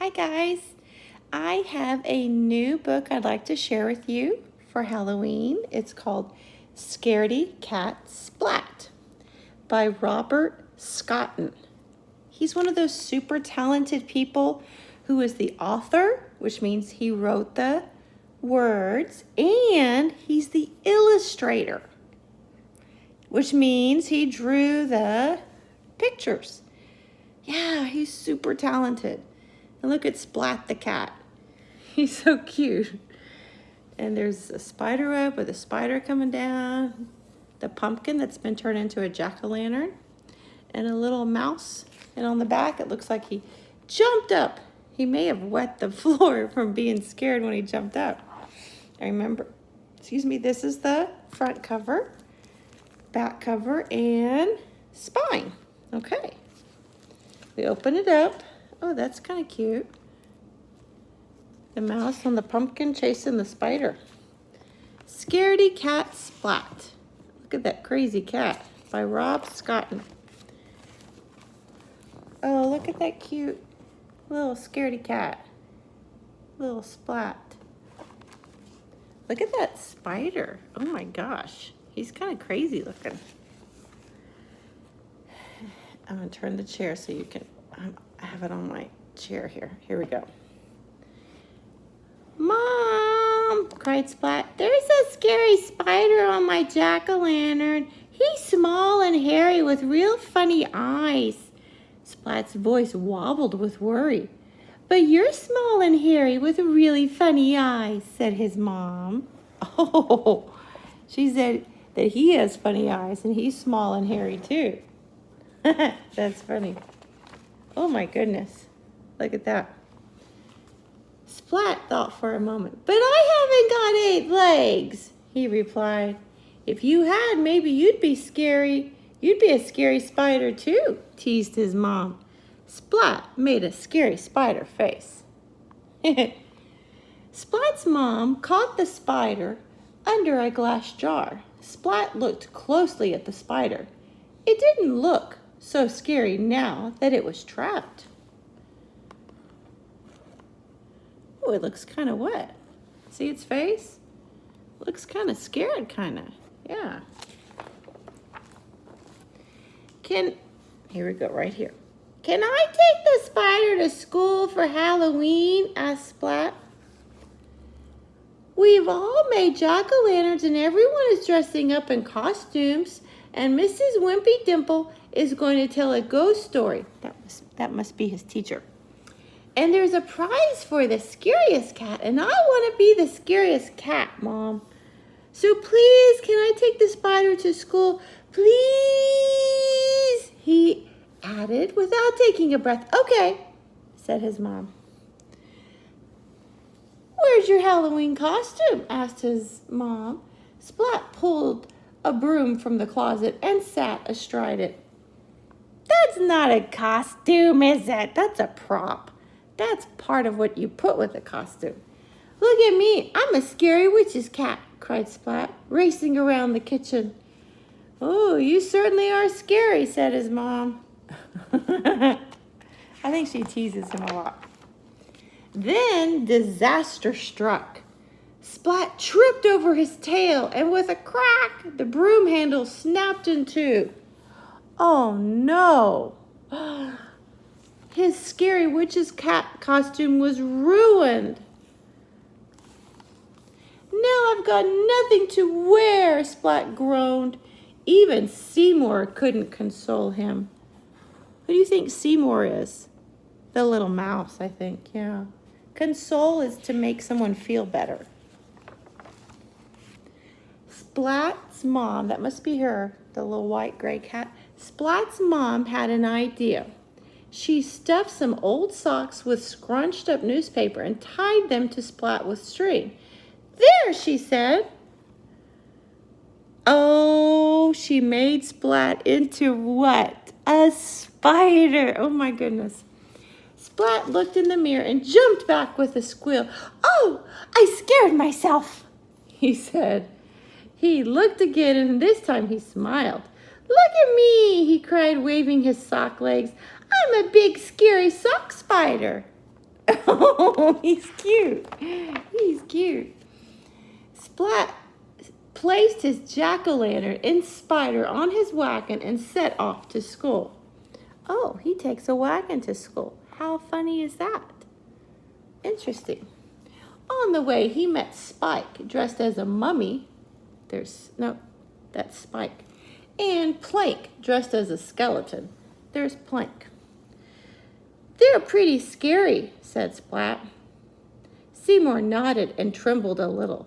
Hi guys, I have a new book I'd like to share with you for Halloween. It's called Scaredy Cat Splat by Robert Scotton. He's one of those super talented people who is the author, which means he wrote the words, and he's the illustrator, which means he drew the pictures. Yeah, he's super talented. And look at Splat the cat. He's so cute. And there's a spider web with a spider coming down, the pumpkin that's been turned into a jack-o'-lantern, and a little mouse. And on the back, it looks like he jumped up. He may have wet the floor from being scared when he jumped up. I remember, this is the front cover, back cover, and spine. Okay. We open it up. Oh, that's kind of cute. The mouse on the pumpkin chasing the spider. Scaredy Cat Splat. Look at that crazy cat by Rob Scotton. Oh, look at that cute little scaredy cat. Little Splat. Look at that spider. Oh my gosh. He's kind of crazy looking. I'm going to turn the chair so you can... I have it on my chair here. Here we go. Mom, cried Splat, there's a scary spider on my jack-o'-lantern. He's small and hairy with real funny eyes. Splat's voice wobbled with worry. But you're small and hairy with really funny eyes, said his mom. Oh, she said that he has funny eyes and he's small and hairy too. That's funny. Oh my goodness. Look at that. Splat thought for a moment. But I haven't got 8 legs, he replied. If you had, maybe you'd be scary. You'd be a scary spider too, teased his mom. Splat made a scary spider face. Splat's mom caught the spider under a glass jar. Splat looked closely at the spider. It didn't look so scary now that it was trapped. Oh, it looks kind of wet. See its face? Looks kind of scared, kind of. Yeah. Here we go, right here. Can I take the spider to school for Halloween? Asked Splat. We've all made jack-o'-lanterns and everyone is dressing up in costumes. And Mrs. Wimpy Dimple is going to tell a ghost story. That must be his teacher. And there's a prize for the scariest cat, and I want to be the scariest cat, Mom. So please, can I take the spider to school? Please, he added without taking a breath. Okay, said his mom. Where's your Halloween costume? Asked his mom. Splat pulled a broom from the closet and sat astride it. That's not a costume, is it? That's a prop. That's part of what you put with a costume. Look at me. I'm a scary witch's cat, cried Splat, racing around the kitchen. Oh, you certainly are scary, said his mom. I think she teases him a lot. Then disaster struck. Splat tripped over his tail, and with a crack, the broom handle snapped in two. Oh, no. His scary witch's cat costume was ruined. Now I've got nothing to wear, Splat groaned. Even Seymour couldn't console him. Who do you think Seymour is? The little mouse, I think, yeah. Console is to make someone feel better. Splat's mom, that must be her, the little white gray cat. Splat's mom had an idea. She stuffed some old socks with scrunched up newspaper and tied them to Splat with string. There, she said. Oh, she made Splat into what? A spider. Oh my goodness. Splat looked in the mirror and jumped back with a squeal. Oh, I scared myself, he said. He looked again and this time he smiled. Look at me, he cried, waving his sock legs. I'm a big, scary sock spider. Oh, he's cute. He's cute. Splat placed his jack-o'-lantern and spider on his wagon and set off to school. Oh, he takes a wagon to school. How funny is that? Interesting. On the way, he met Spike, dressed as a mummy. That's Spike. And Plank, dressed as a skeleton. There's Plank. They're pretty scary, said Splat. Seymour nodded and trembled a little.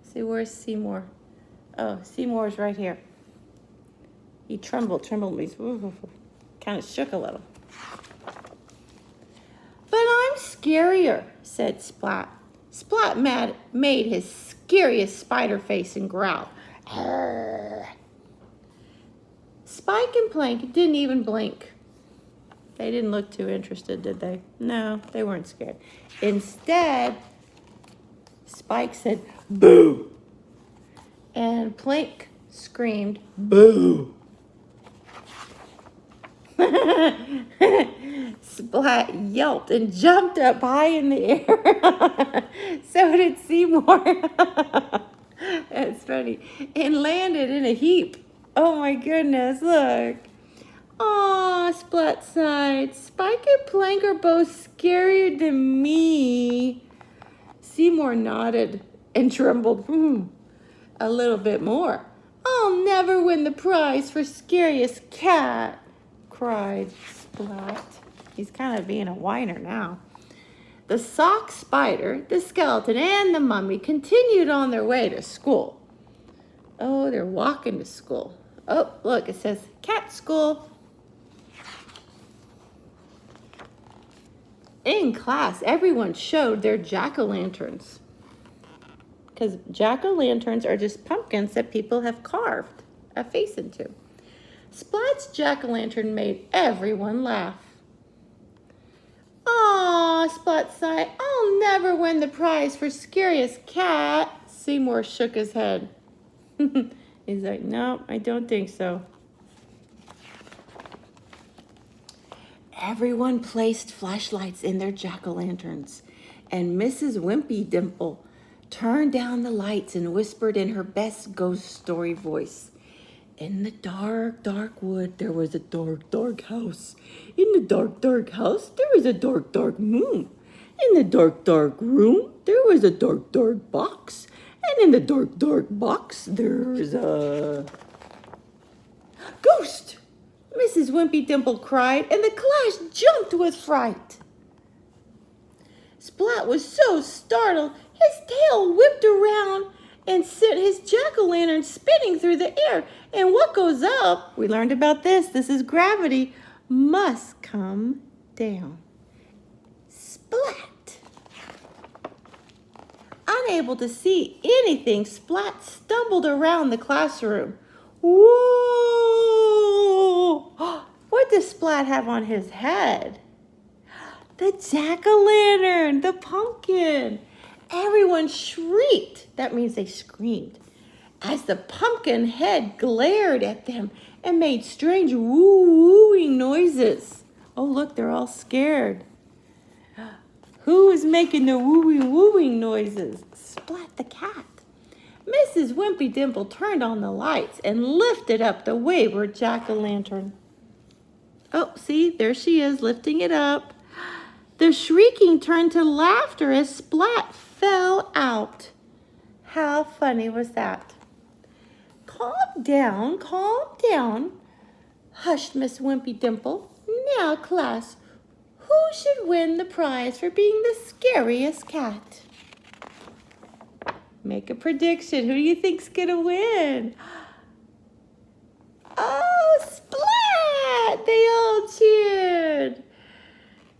See, where's Seymour? Oh, Seymour's right here. He trembled, means kind of shook a little. But I'm scarier, said Splat. Splat made his scariest spider face and growled. Arr. Spike and Plank didn't even blink. They didn't look too interested, did they? No, they weren't scared. Instead, Spike said, "Boo!" And Plank screamed, "Boo!" Splat yelped and jumped up high in the air. So did Seymour. That's funny. And landed in a heap. Oh my goodness, look. Aw, Splat sighed. Spike and Plank are both scarier than me. Seymour nodded and trembled a little bit more. I'll never win the prize for scariest cat, cried Splat. He's kind of being a whiner now. The sock spider, the skeleton, and the mummy continued on their way to school. Oh, they're walking to school. Oh, look, it says cat school. In class, everyone showed their jack-o'-lanterns. Because jack-o'-lanterns are just pumpkins that people have carved a face into. Splat's jack-o'-lantern made everyone laugh. Aw, Splat sighed. I'll never win the prize for scariest cat. Seymour shook his head. He's like, no, I don't think so. Everyone placed flashlights in their jack-o'-lanterns, and Mrs. Wimpy Dimple turned down the lights and whispered in her best ghost story voice. In the dark, dark wood, there was a dark, dark house. In the dark, dark house, there was a dark, dark moon. In the dark, dark room, there was a dark, dark box. And in the dark, dark box, there's a ghost. Mrs. Wimpy Dimple cried, and the class jumped with fright. Splat was so startled, his tail whipped around and sent his jack-o'-lantern spinning through the air. And what goes up, we learned about this is gravity, must come down. Splat! Unable to see anything, Splat stumbled around the classroom. Whoa! What does Splat have on his head? The jack-o'-lantern, the pumpkin. Everyone shrieked. That means they screamed. As the pumpkin head glared at them and made strange woo-wooing noises. Oh, look, they're all scared. Who is making the wooing noises? Splat the cat. Mrs. Wimpy Dimple turned on the lights and lifted up the wayward jack-o'-lantern. Oh, see, there she is, lifting it up. The shrieking turned to laughter as Splat fell out. How funny was that? Calm down, hushed Miss Wimpy Dimple. Now, class, who should win the prize for being the scariest cat? Make a prediction. Who do you think's gonna win? Oh, Splat! They all cheered.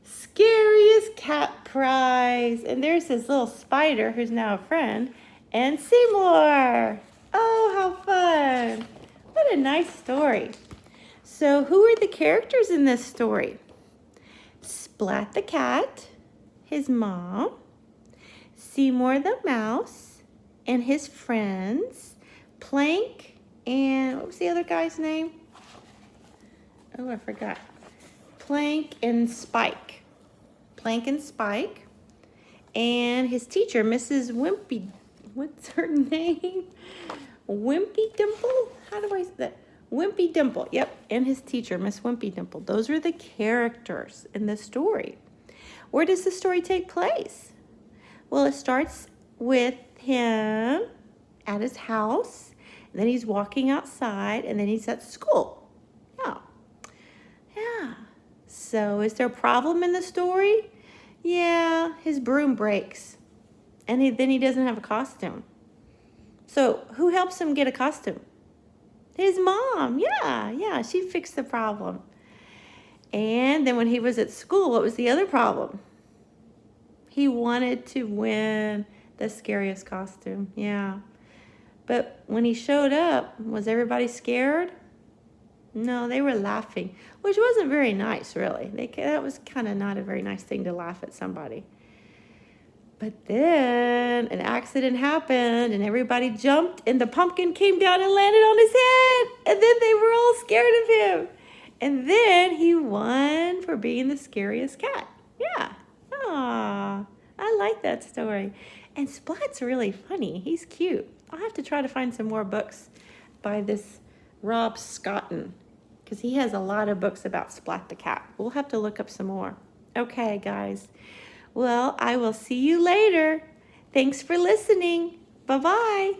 Scariest cat prize. And there's this little spider who's now a friend. And Seymour. Oh, how fun. What a nice story. So who are the characters in this story? Splat the cat, his mom, Seymour the mouse, and his friends, Plank, and what was the other guy's name? Oh, I forgot. Plank and Spike. Plank and Spike, and his teacher, Mrs. Wimpy. What's her name? Wimpy Dimple? How do I say that? Wimpy Dimple. Yep, and his teacher, Miss Wimpy Dimple. Those are the characters in the story. Where does the story take place? Well, it starts with him at his house, and then he's walking outside, and then he's at school. Yeah. So is there a problem in the story? Yeah, his broom breaks, and then he doesn't have a costume. So who helps him get a costume? His mom. Yeah, she fixed the problem. And then when he was at school, what was the other problem? He wanted to win the scariest costume. Yeah. But when he showed up, was everybody scared? No, they were laughing, which wasn't very nice, really. That was kind of not a very nice thing to laugh at somebody. But then an accident happened, and everybody jumped, and the pumpkin came down and landed on his head. And then they were all scared of him. And then he won for being the scariest cat. Yeah. Aw, I like that story. And Splat's really funny. He's cute. I'll have to try to find some more books by this Rob Scotton, because he has a lot of books about Splat the cat. We'll have to look up some more. Okay, guys. Well, I will see you later. Thanks for listening. Bye-bye.